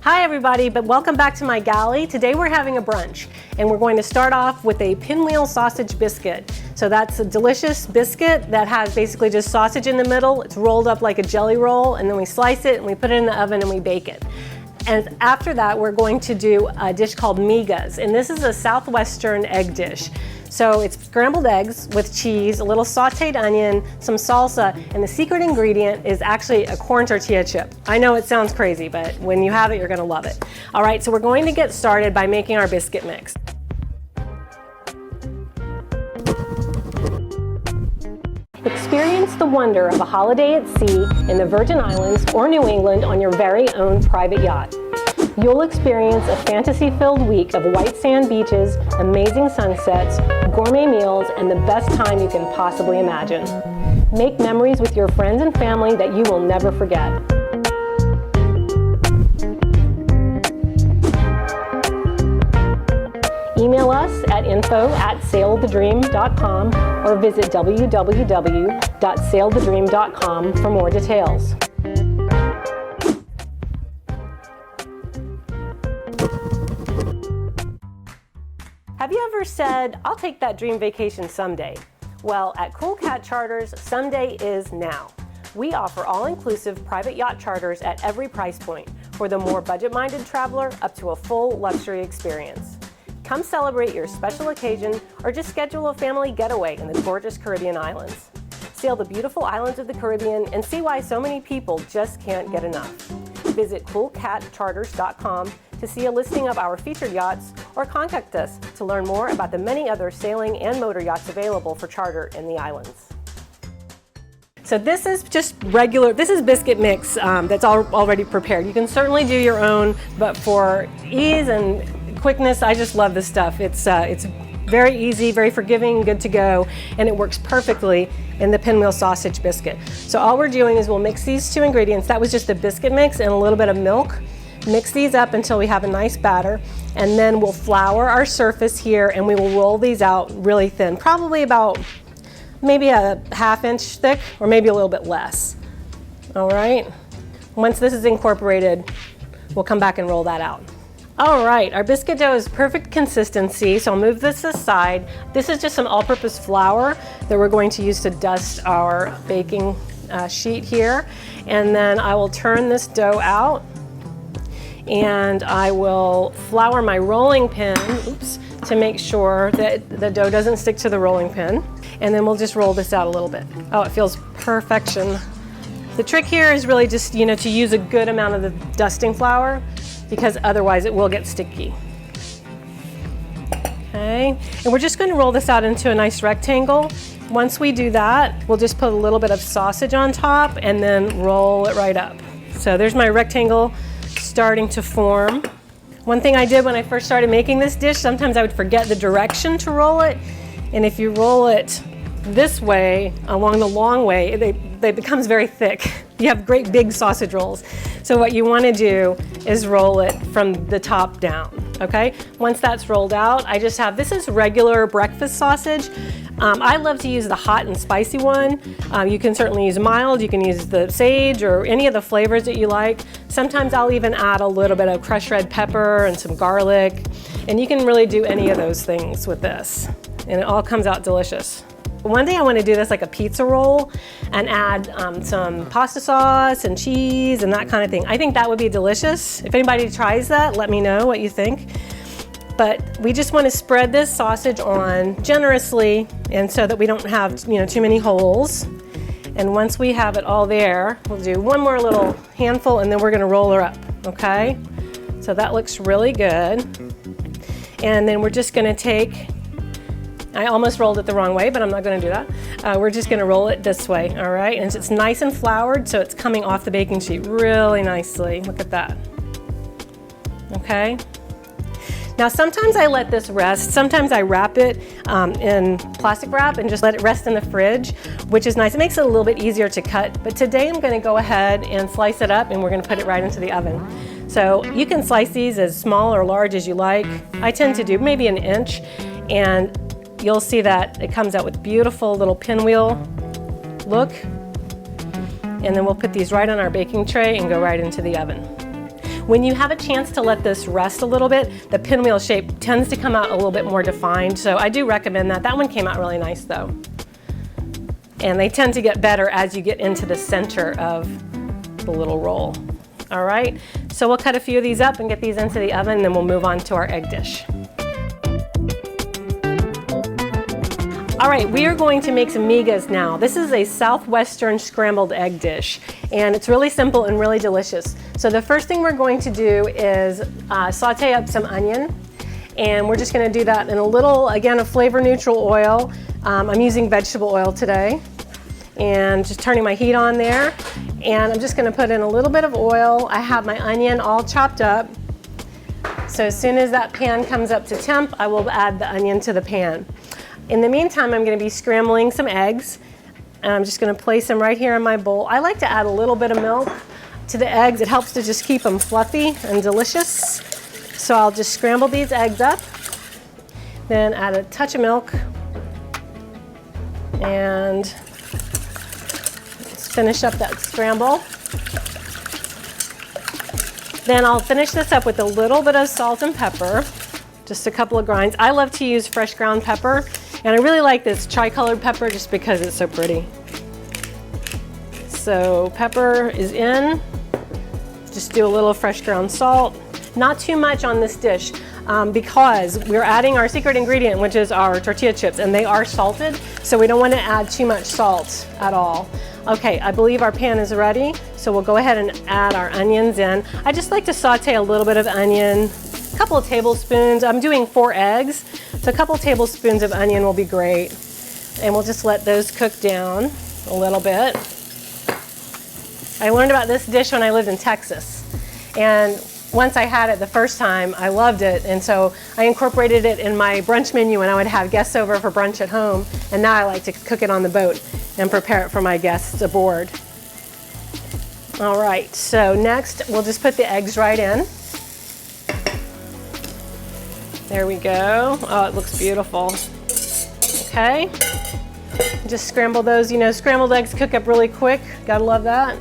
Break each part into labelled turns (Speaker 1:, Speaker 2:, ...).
Speaker 1: Hi everybody, but welcome back to my galley. Today we're having a brunch and we're going to start off with a Pinwheel Sausage Biscuit. So that's a delicious biscuit that has basically just sausage in the middle. It's rolled up like a jelly roll, and then we slice it and we put it in the oven and we bake it. And after that we're going to do a dish called Migas, and this is a Southwestern egg dish. So it's scrambled eggs with cheese, a little sauteed onion, some salsa, and the secret ingredient is actually a corn tortilla chip. I know it sounds crazy, but when you have it, you're gonna love it. All right, so we're going to get started by making our biscuit mix. Experience the wonder of a holiday at sea in the Virgin Islands or New England on your very own private yacht. You'll experience a fantasy-filled week of white sand beaches, amazing sunsets, gourmet meals, and the best time you can possibly imagine. Make memories with your friends and family that you will never forget. Email us at info@sailthedream.com or visit www.sailthedream.com for more details. Have you ever said, "I'll take that dream vacation someday"? Well, at Cool Cat Charters, someday is now. We offer all-inclusive private yacht charters at every price point, for the more budget-minded traveler up to a full luxury experience. Come celebrate your special occasion or just schedule a family getaway in the gorgeous Caribbean islands. Sail the beautiful islands of the Caribbean and see why so many people just can't get enough. Visit coolcatcharters.com to see a listing of our featured yachts, or contact us to learn more about the many other sailing and motor yachts available for charter in the islands. So this is just regular, this is biscuit mix that's already prepared. You can certainly do your own, but for ease and quickness, I just love this stuff. It's very easy, very forgiving, good to go, and it works perfectly in the Pinwheel Sausage Biscuit. So all we're doing is we'll mix these two ingredients. That was just a biscuit mix and a little bit of milk. Mix these up until we have a nice batter, and then we'll flour our surface here and we will roll these out really thin, probably about maybe a ½ inch thick or maybe a little bit less. All right, once this is incorporated, we'll come back and roll that out. All right, our biscuit dough is perfect consistency, so I'll move this aside. This is just some all-purpose flour that we're going to use to dust our baking sheet here, and then I will turn this dough out and I will flour my rolling pin, to make sure that the dough doesn't stick to the rolling pin. And then we'll just roll this out a little bit. Oh, it feels perfection. The trick here is really just, to use a good amount of the dusting flour, because otherwise it will get sticky. Okay, and we're just going to roll this out into a nice rectangle. Once we do that, we'll just put a little bit of sausage on top and then roll it right up. So there's my rectangle starting to form. One thing I did when I first started making this dish, sometimes I would forget the direction to roll it, and if you roll it this way along the long way, it becomes very thick. You have great big sausage rolls. So what you want to do is roll it from the top down, okay? Once that's rolled out, I just have, this is regular breakfast sausage. I love to use the hot and spicy one. You can certainly use mild, you can use the sage or any of the flavors that you like. Sometimes I'll even add a little bit of crushed red pepper and some garlic, and you can really do any of those things with this, and it all comes out delicious. One day I want to do this like a pizza roll and add some pasta sauce and cheese and that kind of thing. I think that would be delicious. If anybody tries that, let me know what you think. But we just want to spread this sausage on generously, and so that we don't have too many holes. And once we have it all there, we'll do one more little handful and then we're going to roll her up, okay? So that looks really good. And then we're just going to take, I almost rolled it the wrong way, but I'm not going to do that. We're just going to roll it this way, all right? And it's nice and floured, so it's coming off the baking sheet really nicely. Look at that. Okay? Now sometimes I let this rest, sometimes I wrap it in plastic wrap and just let it rest in the fridge, which is nice. It makes it a little bit easier to cut, but today I'm going to go ahead and slice it up and we're going to put it right into the oven. So you can slice these as small or large as you like. I tend to do maybe an inch, and you'll see that it comes out with beautiful little pinwheel look. And then we'll put these right on our baking tray and go right into the oven. When you have a chance to let this rest a little bit, the pinwheel shape tends to come out a little bit more defined. So I do recommend that. That one came out really nice though. And they tend to get better as you get into the center of the little roll. All right, so we'll cut a few of these up and get these into the oven, and then we'll move on to our egg dish. All right, we are going to make some migas now. This is a Southwestern scrambled egg dish, and it's really simple and really delicious. So the first thing we're going to do is saute up some onion, and we're just gonna do that in a little, again, a flavor neutral oil. I'm using vegetable oil today, and just turning my heat on there. And I'm just gonna put in a little bit of oil. I have my onion all chopped up. So as soon as that pan comes up to temp, I will add the onion to the pan. In the meantime, I'm gonna be scrambling some eggs, and I'm just gonna place them right here in my bowl. I like to add a little bit of milk to the eggs. It helps to just keep them fluffy and delicious. So I'll just scramble these eggs up, then add a touch of milk, and let's finish up that scramble. Then I'll finish this up with a little bit of salt and pepper, just a couple of grinds. I love to use fresh ground pepper, and I really like this tri-colored pepper just because it's so pretty. So pepper is in. Just do a little fresh ground salt. Not too much on this dish because we're adding our secret ingredient, which is our tortilla chips, and they are salted, so we don't want to add too much salt at all. Okay, I believe our pan is ready, so we'll go ahead and add our onions in. I just like to saute a little bit of onion, a couple of tablespoons. I'm doing 4 eggs, so a couple of tablespoons of onion will be great. And we'll just let those cook down a little bit. I learned about this dish when I lived in Texas, and once I had it the first time, I loved it, and so I incorporated it in my brunch menu when I would have guests over for brunch at home, and now I like to cook it on the boat and prepare it for my guests aboard. All right, so next we'll just put the eggs right in. There we go. Oh, it looks beautiful. Okay, just scramble those. You know, scrambled eggs cook up really quick. Gotta love that.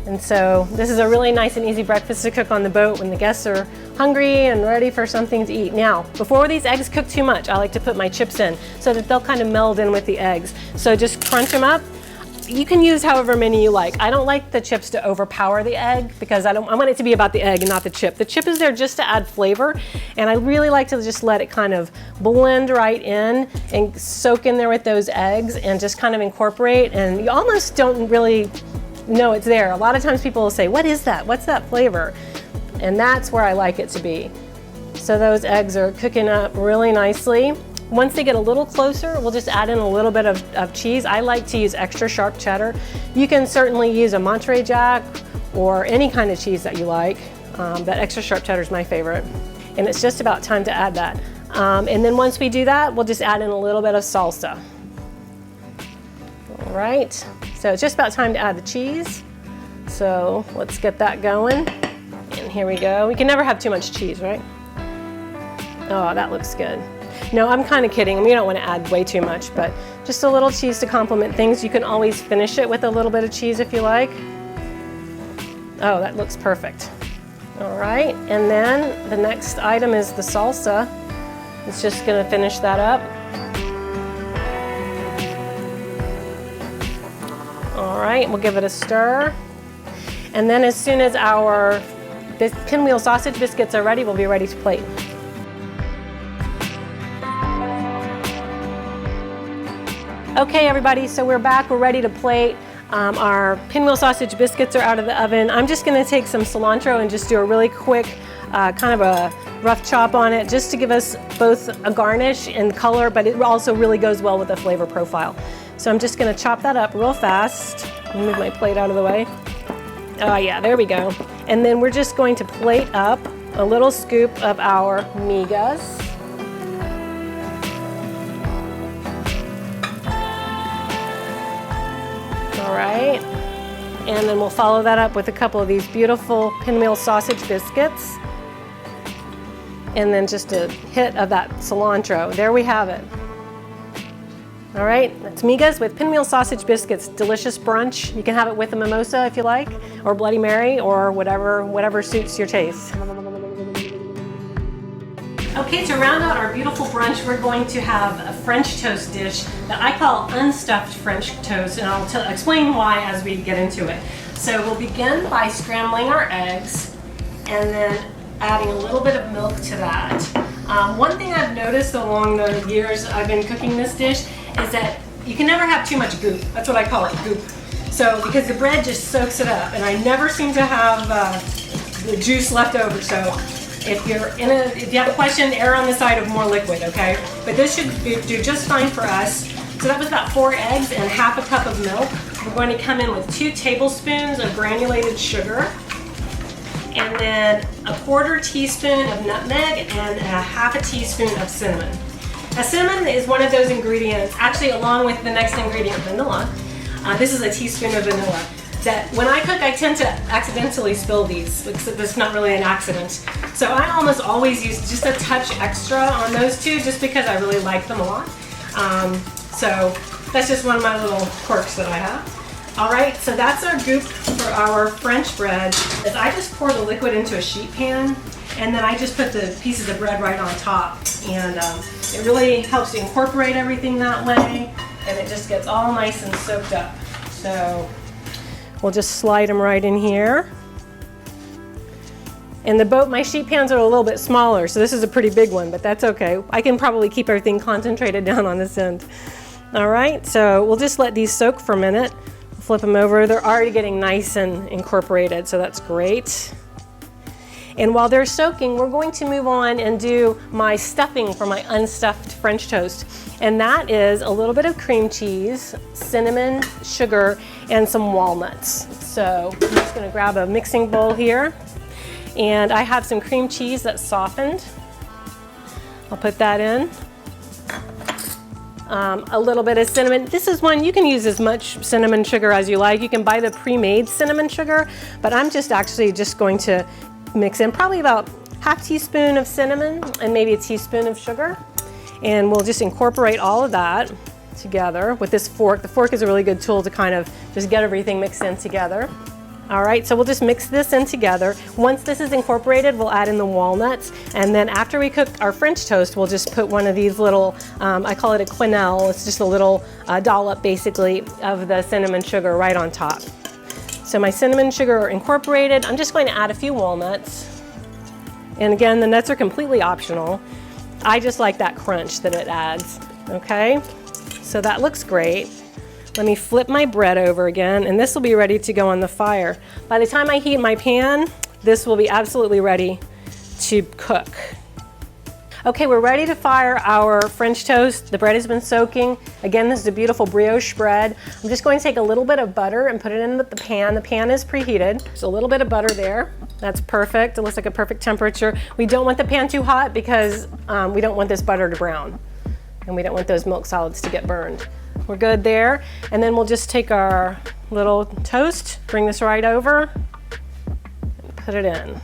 Speaker 1: And so this is a really nice and easy breakfast to cook on the boat when the guests are hungry and ready for something to eat. Now, before these eggs cook too much, I like to put my chips in so that they'll kind of meld in with the eggs. So just crunch them up. You can use however many you like. I don't like the chips to overpower the egg because I want it to be about the egg and not the chip. The chip is there just to add flavor, and I really like to just let it kind of blend right in and soak in there with those eggs and just kind of incorporate, and you almost don't really know it's there. A lot of times people will say, what is that? What's that flavor? And that's where I like it to be. So those eggs are cooking up really nicely. Once they get a little closer, we'll just add in a little bit of cheese. I like to use extra sharp cheddar. You can certainly use a Monterey Jack or any kind of cheese that you like. That extra sharp cheddar is my favorite. And it's just about time to add that. And then once we do that, we'll just add in a little bit of salsa. All right, so it's just about time to add the cheese. So let's get that going. And here we go. We can never have too much cheese, right? Oh, that looks good. No, I'm kind of kidding. We don't want to add way too much, but just a little cheese to complement things. You can always finish it with a little bit of cheese if you like. Oh, that looks perfect. All right, and then the next item is the salsa. It's just going to finish that up. All right, we'll give it a stir. And then as soon as our Pinwheel sausage biscuits are ready, we'll be ready to plate. Okay, everybody, so we're back. We're ready to plate. Our Pinwheel sausage biscuits are out of the oven. I'm just going to take some cilantro and just do a really quick kind of a rough chop on it just to give us both a garnish and color, but it also really goes well with the flavor profile. So I'm just going to chop that up real fast. Let me move my plate out of the way. Oh yeah, there we go. And then we're just going to plate up a little scoop of our migas. All right, and then we'll follow that up with a couple of these beautiful Pinwheel sausage biscuits. And then just a hit of that cilantro. There we have it. All right, that's Migas with Pinwheel Sausage Biscuits. Delicious brunch. You can have it with a mimosa if you like, or Bloody Mary, or whatever suits your taste. Okay, to round out our beautiful brunch, we're going to have a French toast dish that I call unstuffed French toast, and I'll explain why as we get into it. So we'll begin by scrambling our eggs and then adding a little bit of milk to that. One thing I've noticed along the years I've been cooking this dish is that you can never have too much goop. That's what I call it, goop. So because the bread just soaks it up, and I never seem to have the juice left over. So if you have a question, err on the side of more liquid, okay? But this should do just fine for us. So that was about 4 eggs and half a cup of milk. We're going to come in with 2 tablespoons of granulated sugar, and then a 1/4 teaspoon of nutmeg and a 1/2 teaspoon of cinnamon. Now, cinnamon is one of those ingredients, actually along with the next ingredient, vanilla. This is a teaspoon of vanilla. That when I cook, I tend to accidentally spill these, except it's not really an accident. So I almost always use just a touch extra on those 2, just because I really like them a lot. So that's just one of my little quirks that I have. All right, so that's our goop for our French bread. Is I just pour the liquid into a sheet pan, and then I just put the pieces of bread right on top. And it really helps to incorporate everything that way, and it just gets all nice and soaked up. So we'll just slide them right in here. And my sheet pans are a little bit smaller, so this is a pretty big one, but that's okay. I can probably keep everything concentrated down on this end. All right, so we'll just let these soak for a minute. Flip them over. They're already getting nice and incorporated, so that's great. And while they're soaking, we're going to move on and do my stuffing for my unstuffed French toast. And that is a little bit of cream cheese, cinnamon, sugar, and some walnuts. So I'm just gonna grab a mixing bowl here. And I have some cream cheese that's softened. I'll put that in. A little bit of cinnamon. This is one, you can use as much cinnamon sugar as you like. You can buy the pre-made cinnamon sugar, but I'm just going to mix in probably about 1/2 teaspoon of cinnamon and maybe a teaspoon of sugar. And we'll just incorporate all of that together with this fork. The fork is a really good tool to kind of just get everything mixed in together. All right, so we'll just mix this in together. Once this is incorporated, we'll add in the walnuts. And then after we cook our French toast, we'll just put one of these little, I call it a quenelle. It's just a little dollop basically of the cinnamon sugar right on top. So my cinnamon sugar are incorporated. I'm just going to add a few walnuts. And again, the nuts are completely optional. I just like that crunch that it adds, okay? So that looks great. Let me flip my bread over again, and this will be ready to go on the fire. By the time I heat my pan, this will be absolutely ready to cook. Okay, we're ready to fire our French toast. The bread has been soaking. Again, this is a beautiful brioche bread. I'm just going to take a little bit of butter and put it in the pan. The pan is preheated. There's a little bit of butter there. That's perfect. It looks like a perfect temperature. We don't want the pan too hot because we don't want this butter to brown, and we don't want those milk solids to get burned. We're good there. And then we'll just take our little toast, bring this right over, and put it in.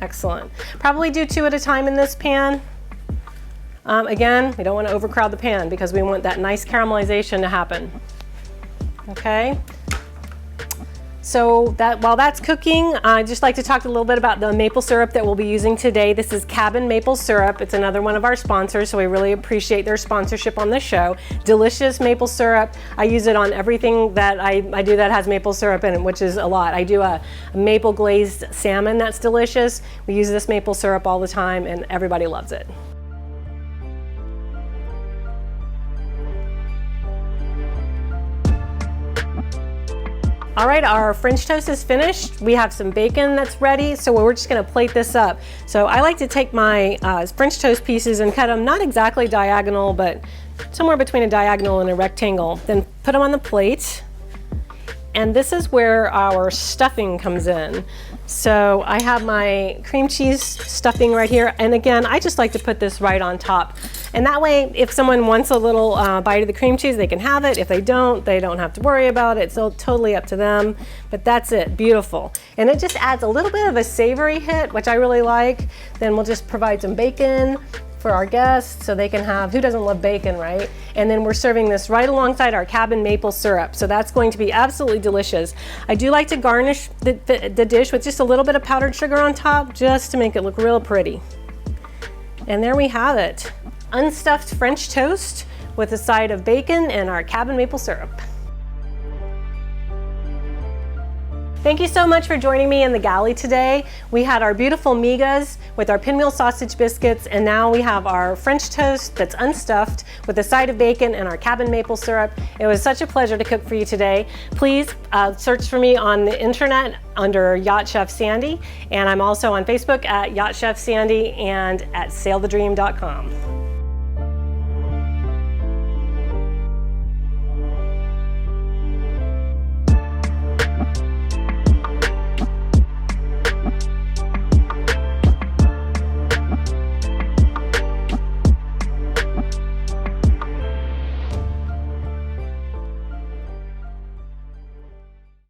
Speaker 1: Excellent. Probably do 2 at a time in this pan. Again, we don't want to overcrowd the pan because we want that nice caramelization to happen. Okay. So while that's cooking, I'd just like to talk a little bit about the maple syrup that we'll be using today. This is Cabin Maple Syrup. It's another one of our sponsors, so we really appreciate their sponsorship on the show. Delicious maple syrup. I use it on everything that I do that has maple syrup in it, which is a lot. I do a maple glazed salmon that's delicious. We use this maple syrup all the time, and everybody loves it. All right, our French toast is finished. We have some bacon that's ready, so we're just gonna plate this up. So I like to take my French toast pieces and cut them not exactly diagonal, but somewhere between a diagonal and a rectangle. Then put them on the plate. And this is where our stuffing comes in. So I have my cream cheese stuffing right here. And again, I just like to put this right on top. And that way, if someone wants a little bite of the cream cheese, they can have it. If they don't have to worry about it. It's totally up to them. But that's it, beautiful. And it just adds a little bit of a savory hit, which I really like. Then we'll just provide some bacon for our guests so they can have, who doesn't love bacon, right? And then we're serving this right alongside our cabin maple syrup. So that's going to be absolutely delicious. I do like to garnish the dish with just a little bit of powdered sugar on top, just to make it look real pretty. And there we have it. Unstuffed French toast with a side of bacon and our cabin maple syrup. Thank you so much for joining me in the galley today. We had our beautiful migas with our Pinwheel Sausage Biscuits, and now we have our French toast that's unstuffed with a side of bacon and our cabin maple syrup. It was such a pleasure to cook for you today. Please search for me on the internet under Yacht Chef Sandy, and I'm also on Facebook at Yacht Chef Sandy and at sailthedream.com.